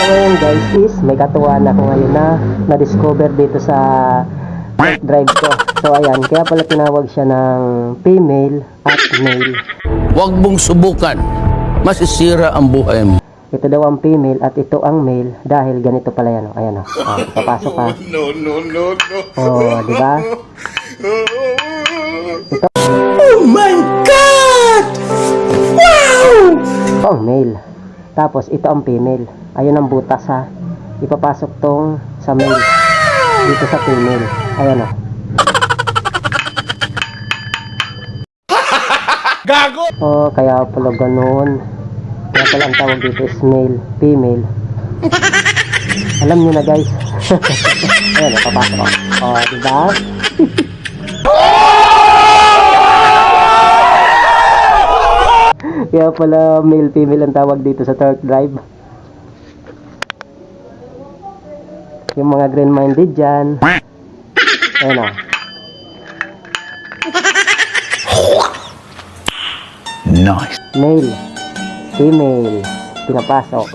ngayon guys is may katuwaan ako ngayon na na-discover dito sa drive ko. So ayan, kaya pala tinawag siya ng female at male. Huwag mong subukan. Masisira ang buhay mo. Ito daw ang female at ito ang male dahil ganito pala yan. Ayan o. Papasok ka. No. Di ba? Ito. Oh my God! Wow! Ito ang male. Tapos ito ang female. Ayun ang butas ha. Ipapasok tong sa male. Dito sa female. Ayan o. Gago! Kaya pala ganun. Kaya pala ang tawag dito is male, female. Alam niyo na guys. Ayan, papasok ako. Diba? Kaya pala male, female ang tawag dito sa torque drive. Yung mga green-minded dyan. Ayan o. Nice. Male, female, pinapasok.